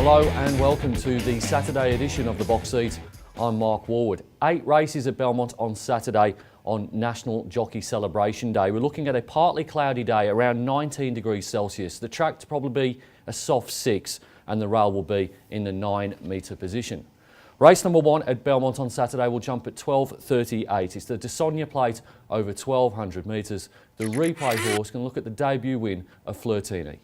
Hello and welcome to the Saturday edition of the Box Seat. I'm Mark Warwood. 8 races at Belmont on Saturday on National Jockey Celebration Day. We're looking at a partly cloudy day, around 19 degrees Celsius. The track to probably be a soft 6 and the rail will be in the 9 metre position. Race number 1 at Belmont on Saturday will jump at 12:38. It's the De Sonia Plate over 1200 metres. The replay horse can look at the debut win of Flirtini.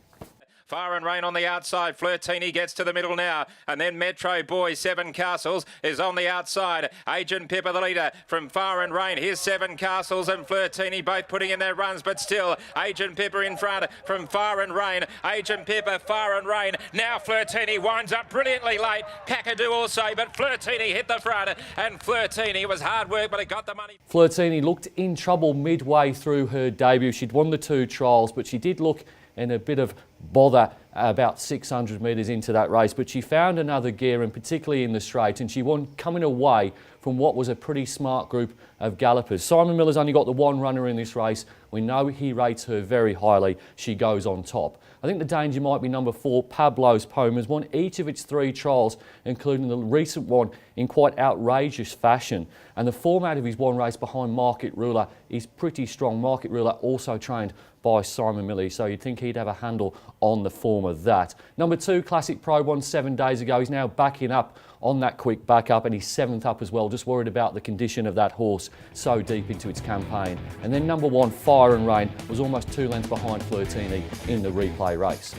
Fire and Rain on the outside. Flirtini gets to the middle now. And then Metro Boy, Seven Castles, is on the outside. Agent Pippa, the leader from Fire and Rain. Here's Seven Castles and Flirtini both putting in their runs, but still Agent Pippa in front from Fire and Rain. Agent Pippa, Fire and Rain. Now Flirtini winds up brilliantly late. Kakadu also, but Flirtini hit the front. And Flirtini, was hard work, but it got the money. Flirtini looked in trouble midway through her debut. She'd won the 2 trials, but she did look in a bit of bother about 600 metres into that race, but she found another gear, and particularly in the straight, and she won coming away from what was a pretty smart group of gallopers. Simon Miller's only got the 1 runner in this race. We know he rates her very highly. She goes on top. I think the danger might be number 4, Pablo's Poem, has won each of its 3 trials, including the recent one in quite outrageous fashion. And the format of his 1 race behind Market Ruler is pretty strong. Market Ruler also trained by Simon Miller, so you'd think he'd have a handle on the form of that. Number 2, Classic Pro, won 7 days ago. He's now backing up on that quick backup, and he's 7th up as well. Just worried about the condition of that horse so deep into its campaign. And then number 1, Fire and Rain, was almost 2 lengths behind Flirtini in the replay race.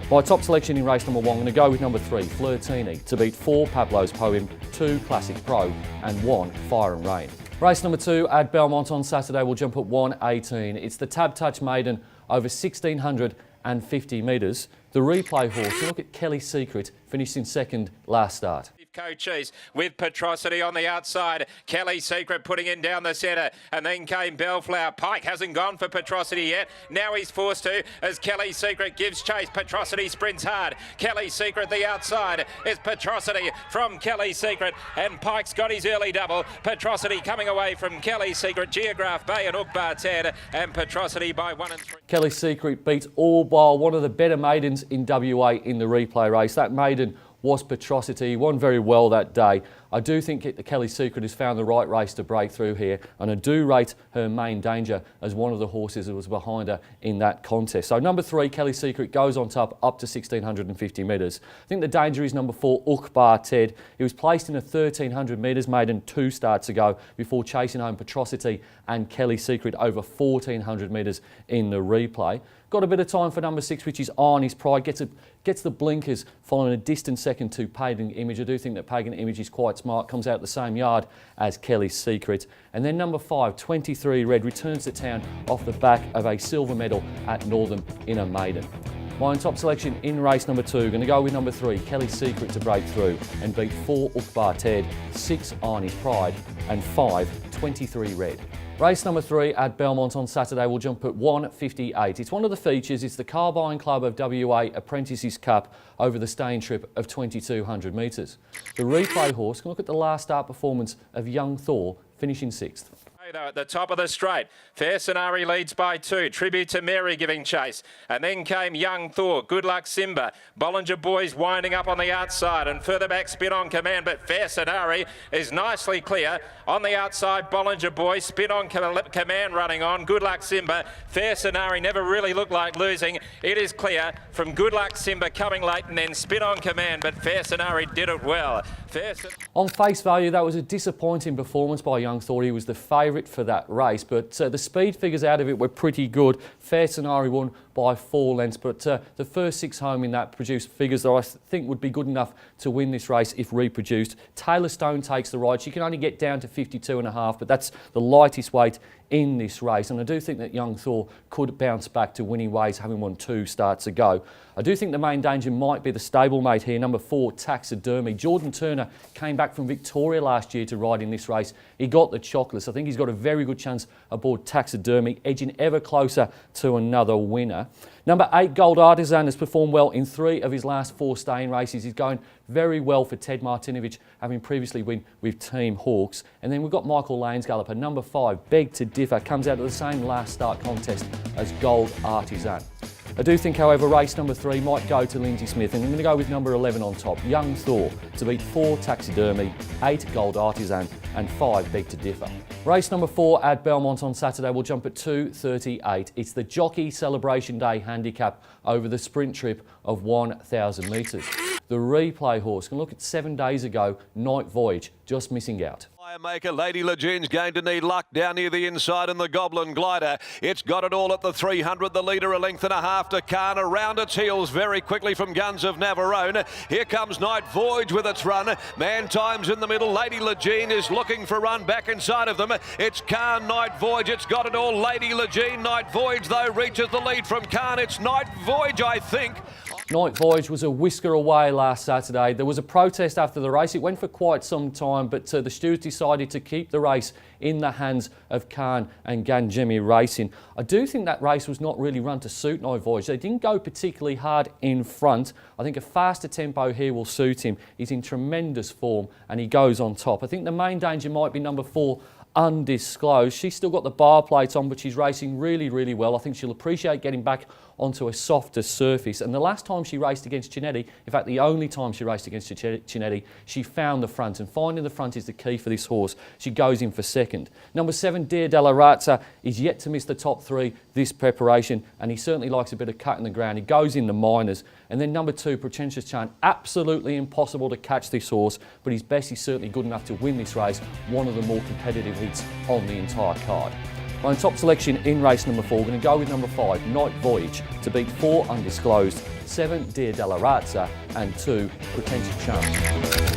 My top selection in race number 1, I'm going to go with number 3, Flirtini, to beat 4, Pablo's Poem, 2, Classic Pro, and 1, Fire and Rain. Race number 2 at Belmont on Saturday will jump at 1:18. It's the Tab Touch Maiden over 1650 metres. The replay horse, look at Kelly Secret, finished in 2nd last start. Coaches with Petrosity on the outside. Kelly Secret putting in down the centre, and then came Bellflower. Pike hasn't gone for Petrosity yet. Now he's forced to as Kelly Secret gives chase. Petrosity sprints hard. Kelly Secret the outside is Petrosity from Kelly Secret, and Pike's got his early double. Petrosity coming away from Kelly Secret, Geograph Bay and Ukbar Ted, and Petrosity by 1 and 3. Kelly Secret beats all bar one of the better maidens in WA in the replay race. That maiden was Petrosity. He won very well that day. I do think the Kelly Secret has found the right race to break through here, and I do rate her Main Danger as one of the horses that was behind her in that contest. So number 3, Kelly Secret, goes on top up to 1650 metres. I think the danger is number 4, Ukbar Ted. He was placed in a 1300 metres maiden 2 starts ago before chasing home Petrosity and Kelly Secret over 1400 metres in the replay. Got a bit of time for number 6, which is On His Pride. Gets the blinkers following a distant second to Pagan Image. I do think that Pagan Image is quite smart. Comes out the same yard as Kelly's Secret. And then number 5, 23 Red, returns to town off the back of a silver medal at Northern in a maiden. My top selection in race number 2, going to go with number 3, Kelly Secret, to break through and beat 4, Ukbar Ted, 6, On His Pride, and 5, 23 Red. Race number 3 at Belmont on Saturday will jump at 1:58. It's one of the features. It's the Carbine Club of WA Apprentices Cup over the staying trip of 2200 metres. The replay horse can look at the last start performance of Young Thor, finishing 6th. Though at the top of the straight, Fair Scenari leads by 2. Tribute to Mary giving chase, and then came Young Thor, Good Luck Simba, Bollinger Boys winding up on the outside, and further back Spin on Command, but Fair Scenari is nicely clear on the outside. Bollinger Boys, Spin on Command running on. Good Luck Simba, Fair Scenari never really looked like losing. It is clear from Good Luck Simba coming late, and then Spin on Command, but Fair Scenari did it well. On face value, that was a disappointing performance by Young Thor. He was the favourite for that race, but the speed figures out of it were pretty good. Fair Scenari won by 4 lengths, but the first 6 home in that produced figures that I think would be good enough to win this race if reproduced. Taylor Stone takes the ride. She can only get down to 52.5, but that's the lightest weight in this race, and I do think that Young Thor could bounce back to winning ways, having won 2 starts ago. I do think the Main Danger might be the stablemate here, number 4, Taxidermy. Jordan Turner came back from Victoria last year to ride in this race. He got the chocolates. I think he's got a very good chance aboard Taxidermy, edging ever closer to another winner. Number 8, Gold Artisan, has performed well in 3 of his last 4 staying races. He's going very well for Ted Martinovich, having previously won with Team Hawks. And then we've got Michael Lane's galloper, number 5, Beg to Differ, comes out of the same last start contest as Gold Artisan. I do think, however, race number 3 might go to Lindsay Smith, and I'm going to go with number 11 on top, Young Thor, to beat 4 Taxidermy, 8 Gold Artisan and 5 Beg to Differ. Race number 4 at Belmont on Saturday will jump at 2:38. It's the Jockey Celebration Day handicap over the sprint trip of 1,000 metres. The replay horse can look at 7 days ago, Night Voyage, just missing out. Maker Lady Lejean's going to need luck down near the inside in the Goblin Glider. It's got it all at the 300. The leader a length and a half to Khan. Around its heels very quickly from Guns of Navarone. Here comes Night Voyage with its run. Man Time's in the middle. Lady Lejean is looking for a run back inside of them. It's Khan, Night Voyage. It's got it all. Lady Lejean. Night Voyage, though, reaches the lead from Khan. It's Night Voyage, I think. Night Voyage was a whisker away last Saturday. There was a protest after the race. It went for quite some time, but the stewards decided to keep the race in the hands of Khan and Ganjemi Racing. I do think that race was not really run to suit Night Voyage. They didn't go particularly hard in front. I think a faster tempo here will suit him. He's in tremendous form and he goes on top. I think the main danger might be number 4, Undisclosed. She's still got the bar plates on, but she's racing really, really well. I think she'll appreciate getting back onto a softer surface. And the last time she raced against Cinetti, in fact, the only time she raced against Cinetti, she found the front. And finding the front is the key for this horse. She goes in for second. Number 7, Dear Della Razza, is yet to miss the top 3 this preparation, and he certainly likes a bit of cut in the ground. He goes in the minors. And then number 2, Pretentious Chan, absolutely impossible to catch this horse, but his best is certainly good enough to win this race, one of the more competitive hits on the entire card. My top selection in race number 4, we're going to go with number 5, Night Voyage, to beat 4 Undisclosed, 7 Dear Della Razza and 2 Pretentious Chan.